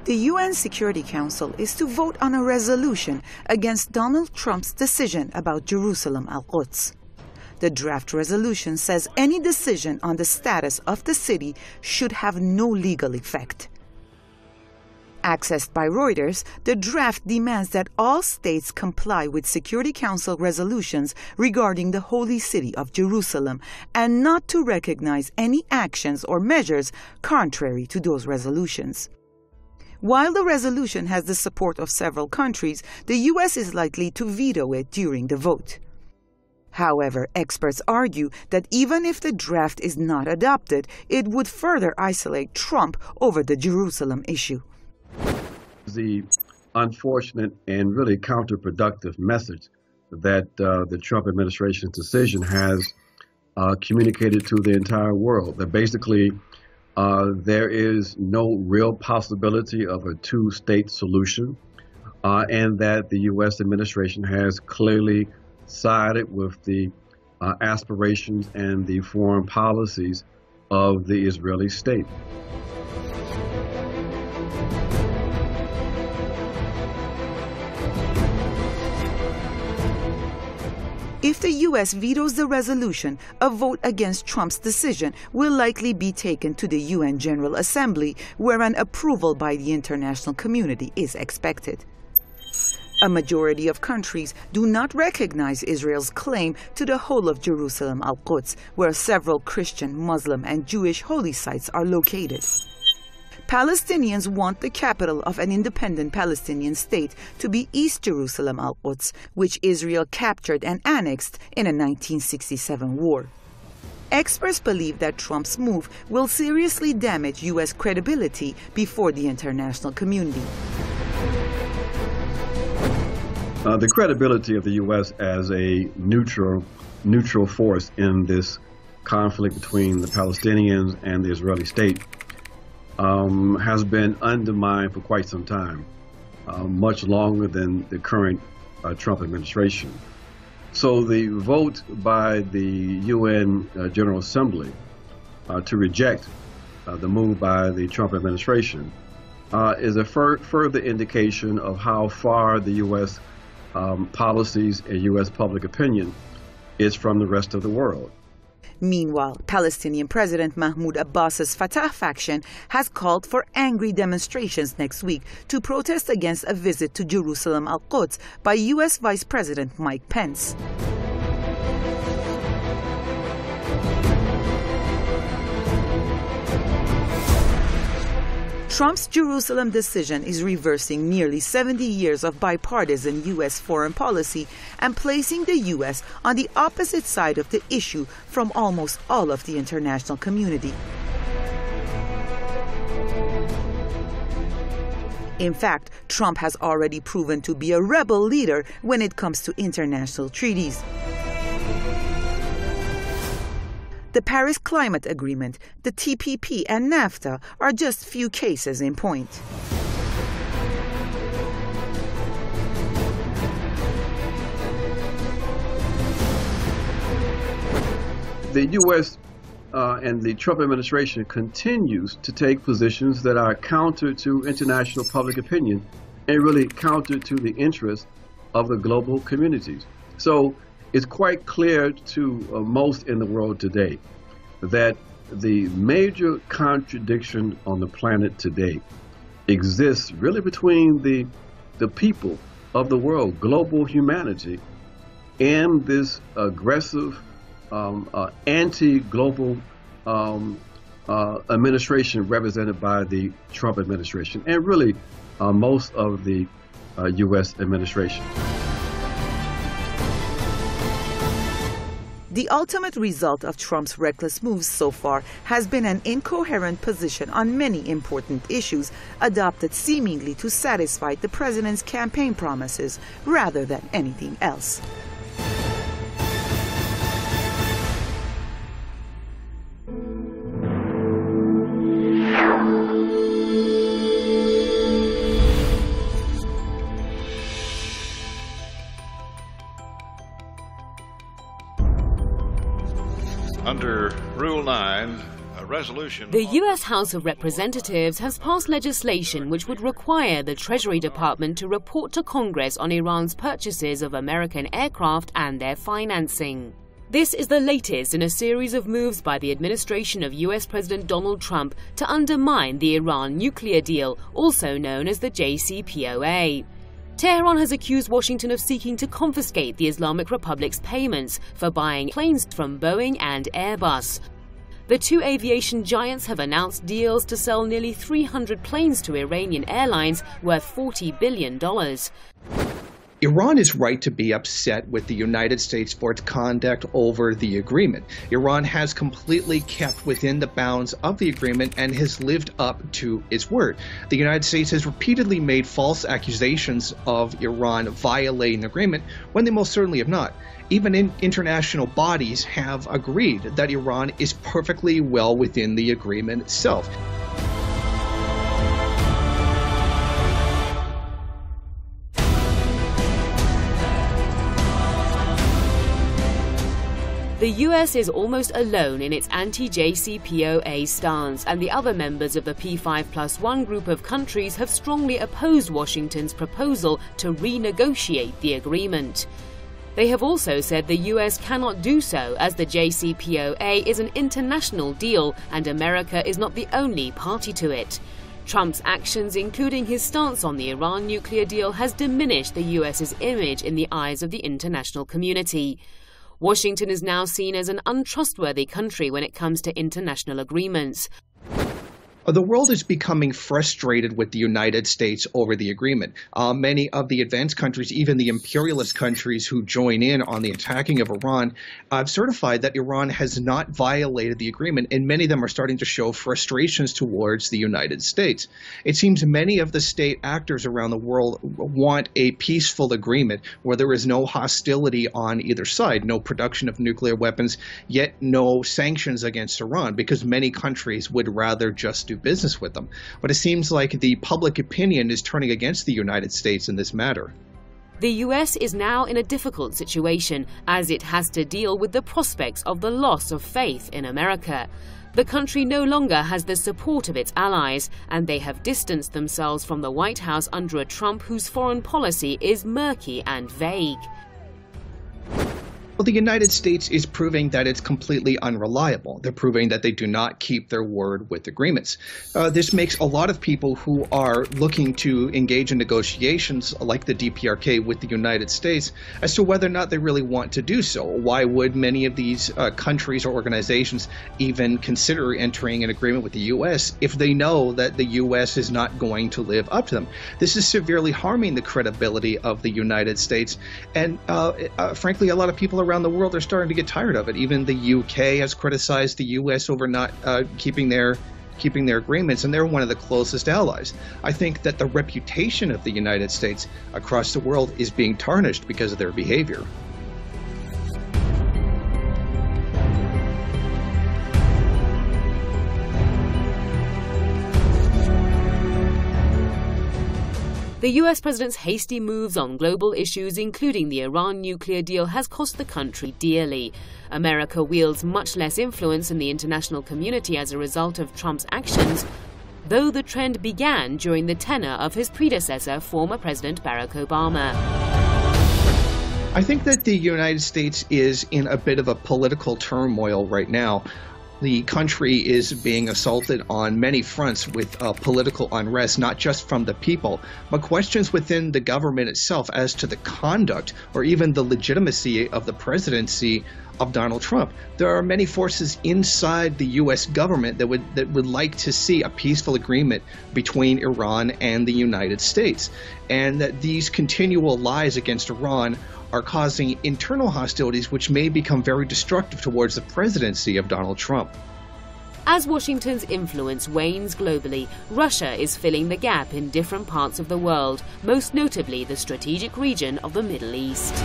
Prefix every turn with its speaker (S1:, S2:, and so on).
S1: The UN Security Council is to vote on a resolution against Donald Trump's decision about Jerusalem al-Quds. The draft resolution says any decision on the status of the city should have no legal effect. Accessed by Reuters, the draft demands that all states comply with Security Council resolutions regarding the holy city of Jerusalem and not to recognize any actions or measures contrary to those resolutions. While the resolution has the support of several countries, the U.S. is likely to veto it during the vote. However, experts argue that even if the draft is not adopted, it would further isolate Trump over the Jerusalem issue.
S2: The unfortunate and really counterproductive message that the Trump administration's decision has communicated to the entire world, that basically there is no real possibility of a two-state solution, and that the U.S. administration has clearly sided with the aspirations and the foreign policies of the Israeli state.
S1: If the U.S. vetoes the resolution, a vote against Trump's decision will likely be taken to the UN General Assembly, where an approval by the international community is expected. A majority of countries do not recognize Israel's claim to the whole of Jerusalem al-Quds, where several Christian, Muslim, and Jewish holy sites are located. Palestinians want the capital of an independent Palestinian state to be East Jerusalem al-Quds, which Israel captured and annexed in a 1967 war. Experts believe that Trump's move will seriously damage U.S. credibility before the international community.
S2: The credibility of the U.S. as a neutral force in this conflict between the Palestinians and the Israeli state has been undermined for quite some time, much longer than the current Trump administration. So the vote by the UN General Assembly to reject the move by the Trump administration is a further indication of how far the U.S. Policies and U.S. public opinion is from the rest of the world.
S1: Meanwhile, Palestinian President Mahmoud Abbas's Fatah faction has called for angry demonstrations next week to protest against a visit to Jerusalem al-Quds by U.S. Vice President Mike Pence. Trump's Jerusalem decision is reversing nearly 70 years of bipartisan U.S. foreign policy and placing the U.S. on the opposite side of the issue from almost all of the international community. In fact, Trump has already proven to be a rebel leader when it comes to international treaties. The Paris Climate Agreement, the TPP, and NAFTA are just few cases in point.
S2: The U.S. And the Trump administration continues to take positions that are counter to international public opinion and really counter to the interests of the global communities. So it's quite clear to most in the world today that the major contradiction on the planet today exists really between the people of the world, global humanity, and this aggressive anti-global administration represented by the Trump administration and really most of the U.S. administration.
S1: The ultimate result of Trump's reckless moves so far has been an incoherent position on many important issues, adopted seemingly to satisfy the president's campaign promises rather than anything else.
S3: Under Rule 9, resolution.
S4: The U.S. House of Representatives has passed legislation which would require the Treasury Department to report to Congress on Iran's purchases of American aircraft and their financing. This is the latest in a series of moves by the administration of U.S. President Donald Trump to undermine the Iran nuclear deal, also known as the JCPOA. Tehran has accused Washington of seeking to confiscate the Islamic Republic's payments for buying planes from Boeing and Airbus. The two aviation giants have announced deals to sell nearly 300 planes to Iranian airlines worth $40 billion.
S5: Iran is right to be upset with the United States for its conduct over the agreement. Iran has completely kept within the bounds of the agreement and has lived up to its word. The United States has repeatedly made false accusations of Iran violating the agreement when they most certainly have not. Even international bodies have agreed that Iran is perfectly well within the agreement itself.
S4: The US is almost alone in its anti-JCPOA stance, and the other members of the P5+1 group of countries have strongly opposed Washington's proposal to renegotiate the agreement. They have also said the US cannot do so, as the JCPOA is an international deal and America is not the only party to it. Trump's actions, including his stance on the Iran nuclear deal, has diminished the US's image in the eyes of the international community. Washington is now seen as an untrustworthy country when it comes to international agreements.
S5: The world is becoming frustrated with the United States over the agreement. Many of the advanced countries, even the imperialist countries who join in on the attacking of Iran, have certified that Iran has not violated the agreement, and many of them are starting to show frustrations towards the United States. It seems many of the state actors around the world want a peaceful agreement where there is no hostility on either side, no production of nuclear weapons, yet no sanctions against Iran, because many countries would rather just do business with them. But it seems like the public opinion is turning against the United States in this matter.
S4: The US is now in a difficult situation, as it has to deal with the prospects of the loss of faith in America. The country no longer has the support of its allies, and they have distanced themselves from the White House under a Trump whose foreign policy is murky and vague.
S5: Well, the United States is proving that it's completely unreliable. They're proving that they do not keep their word with agreements. This makes a lot of people who are looking to engage in negotiations like the DPRK with the United States as to whether or not they really want to do so. Why would many of these countries or organizations even consider entering an agreement with the U.S. if they know that the U.S. is not going to live up to them? This is severely harming the credibility of the United States. And frankly, a lot of people around the world are starting to get tired of it. Even the UK has criticized the US over not keeping their agreements, and they're one of the closest allies. I think that the reputation of the United States across the world is being tarnished because of their behavior.
S4: The US president's hasty moves on global issues, including the Iran nuclear deal, has cost the country dearly. America wields much less influence in the international community as a result of Trump's actions, though the trend began during the tenure of his predecessor, former President Barack Obama.
S5: I think that the United States is in a bit of a political turmoil right now. The country is being assaulted on many fronts with political unrest, not just from the people, but questions within the government itself as to the conduct or even the legitimacy of the presidency of Donald Trump. There are many forces inside the U.S. government that would like to see a peaceful agreement between Iran and the United States, and that these continual lies against Iran are causing internal hostilities which may become very destructive towards the presidency of Donald Trump.
S4: As Washington's influence wanes globally, Russia is filling the gap in different parts of the world, most notably the strategic region of the Middle East.